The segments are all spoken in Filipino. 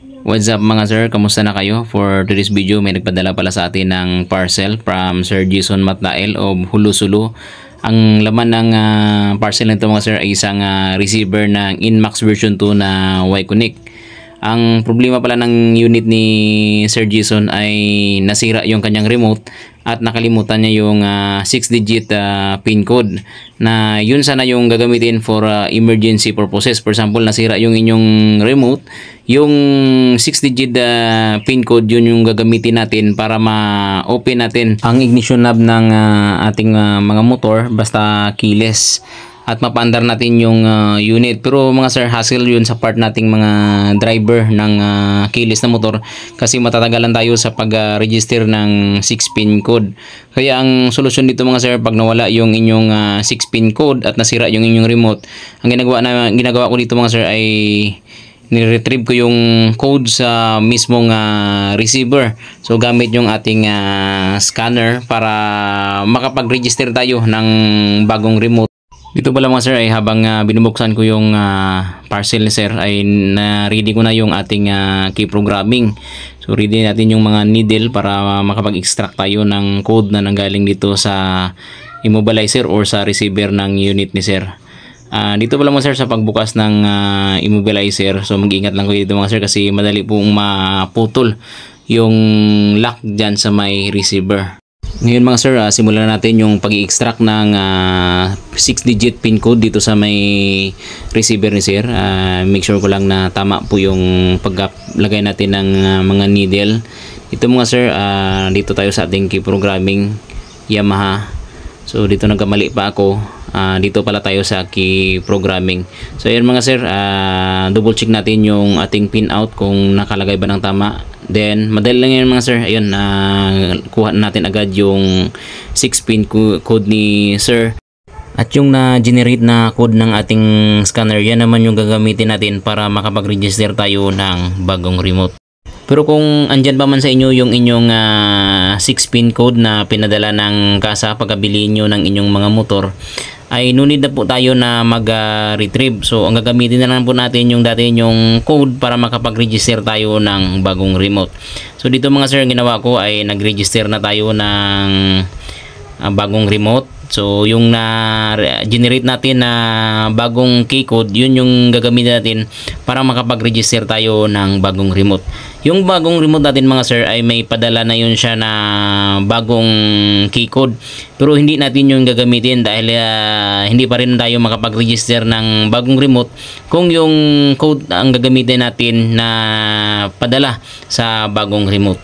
What's up mga sir? Kamusta na kayo? For today's video, may nagpadala pala sa atin ng parcel from Sir Jason Matnael of Hulusulu. Ang laman ng parcel nito mga sir ay isang receiver ng Inmax version 2 na Y-Connect. Ang problema pala ng unit ni Sir Jason ay nasira yung kanyang remote at nakalimutan niya yung 6-digit pin code na yun sana yung gagamitin for emergency purposes. For example, nasira yung inyong remote, yung 6-digit pin code yun yung gagamitin natin para ma-open natin ang ignition knob ng ating mga motor basta keyless at mapaandar natin yung unit. Pero mga sir, hassle yun sa part nating mga driver ng keyless na motor kasi matatagalan tayo sa pag-register ng 6-pin code. Kaya ang solusyon dito mga sir, pag nawala yung inyong 6-pin code at nasira yung inyong remote, ang ginagawa ko dito mga sir ay niretrieve ko yung code sa mismong receiver. So gamit yung ating scanner para makapag-register tayo ng bagong remote. Dito pala mga sir ay habang binubuksan ko yung parcel ni sir ay na-ready ko na yung ating key programming. So ready natin yung mga needle para makapag-extract tayo ng code na nanggaling dito sa immobilizer or sa receiver ng unit ni sir. Dito pala mga sir sa pagbukas ng immobilizer, so mag-ingat lang ko dito mga sir kasi madali pong maputol yung lock dyan sa may receiver. Ngayon mga sir, simulan natin yung pag-i-extract ng 6-digit pin code dito sa may receiver ni sir. Make sure ko lang na tama po yung paglagay natin ng mga needle. Ito mga sir, dito tayo sa ating key programming Yamaha. So dito nagkamali pa ako. Dito pala tayo sa key programming. So ayan mga sir, double check natin yung ating pin out kung nakalagay ba ng tama. Then madali lang yan mga sir. Ayun, kuha natin agad yung 6-pin code ni sir. At yung na-generate na code ng ating scanner, yan naman yung gagamitin natin para makapag-register tayo ng bagong remote. Pero kung andyan pa man sa inyo yung inyong 6-pin code na pinadala ng kasa pagkabili nyo ng inyong mga motor, ay no need na po tayo na mag-retrieve. So ang gagamitin na lang po natin yung dati yung code para makapag-register tayo ng bagong remote. So dito mga sir, ginawa ko ay nag-register na tayo ng bagong remote. So yung na-generate natin na bagong key code, yun yung gagamitin natin para makapag-register tayo ng bagong remote. Yung bagong remote natin mga sir ay may padala na yun siya na bagong key code. Pero hindi natin yung gagamitin dahil hindi pa rin tayo makapag-register ng bagong remote kung yung code ang gagamitin natin na padala sa bagong remote.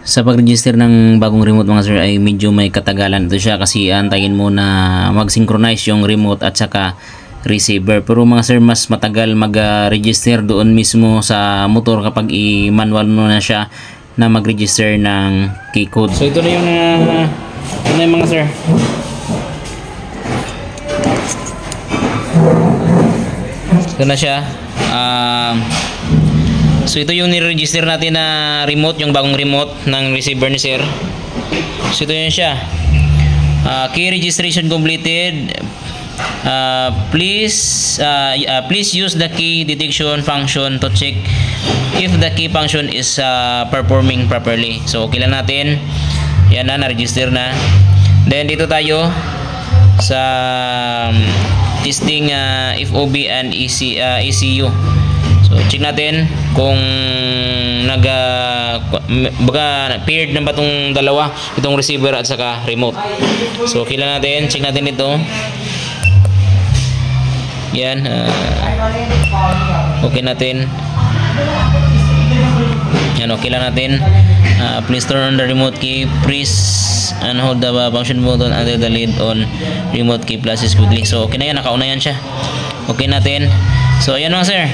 Sa pag-register ng bagong remote mga sir ay medyo may katagalan ito siya kasi antayin mo na mag-synchronize yung remote at saka receiver. Pero mga sir, mas matagal mag-register doon mismo sa motor kapag i-manual mo na siya na mag-register ng key code. So ito na yung mga sir. Ito na siya. So ito yung ni-register natin na remote, yung bagong remote ng receiver ni sir. So ito yun siya. Key registration completed. Please use the key detection function to check if the key function is performing properly. So okay lang natin. Yan na, na-register na. Then dito tayo sa testing FOB and ECU. So check natin kung baga paired na ba itong dalawa, itong receiver at saka remote. So okay lang natin, check natin ito. Yan, okay natin. Yan, okay lang natin. Please turn on the remote key, press and hold the function button until the lead on remote key flashes quickly. So okay na yan, nakauna yan siya. Okay natin. So ayan mga sir,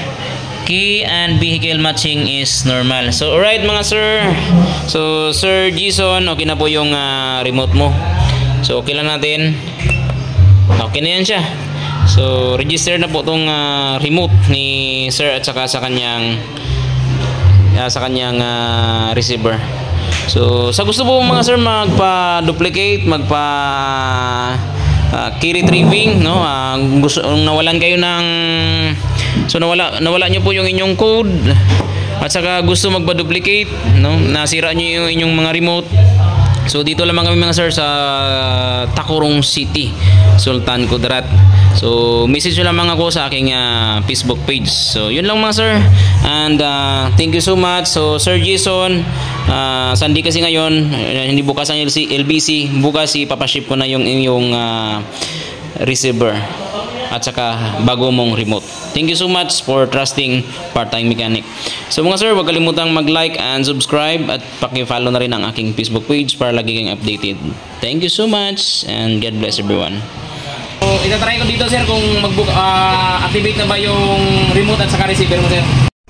key and vehicle matching is normal. So alright mga sir, so Sir Jason, okay na po yung remote mo. So okay lang natin. Okay na yan siya. So register na po itong remote ni sir at saka sa kanyang receiver. So sa gusto po mga sir magpa-duplicate, key retrieving, no? Gusto nawalan kayo ng, so nawala nyo po yung inyong code, at saka gusto magpa-duplicate, no, nasira nyo yung inyong mga remote, so dito lamang kami mga sir sa Tacurong City, Sultan Kudarat. So message nyo lamang ako sa aking Facebook page. So yun lang mga sir, and thank you so much. So Sir Jason, Sunday kasi ngayon, hindi bukas ang LBC, bukas ipapaship ko na yung receiver at saka bago mong remote. Thank you so much for trusting Part-Time Mechanic. So mga sir, huwag kalimutang mag-like and subscribe at paki-follow na rin ang aking Facebook page para lagi kang updated. Thank you so much and God bless everyone. So itatry ko dito sir kung activate na ba yung remote at saka receiver mo sir.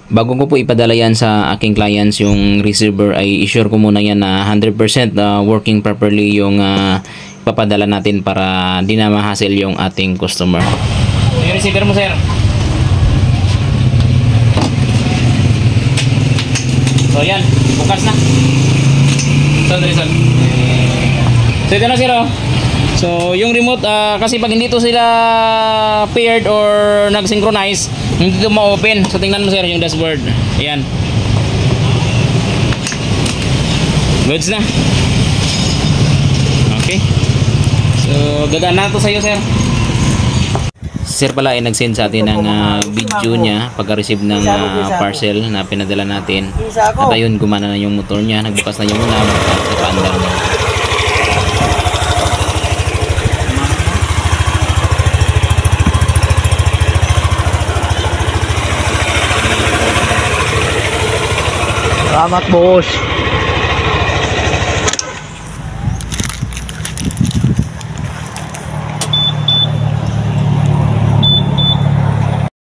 Bago ko po ipadala yan sa aking clients yung receiver, ay i-sure ko muna yan na 100% working properly yung papadala natin para di na ma-hassle yung ating customer. So, yung receiver mo sir. So yan, bukas na. So ito na sir oh. So yung remote, kasi pag hindi to sila paired or nag-synchronize, hindi ito ma-open. So tingnan mo sir yung dashboard. Ayan. Goods na. Okay. So gagaan na to sa iyo sir. Sir pala ay nag-send sa atin ng video niya pagka-receive ng parcel na pinadala natin. At ayun, gumana na yung motor niya, nagbukas na yung muna at nakaandar na. Salamat boss.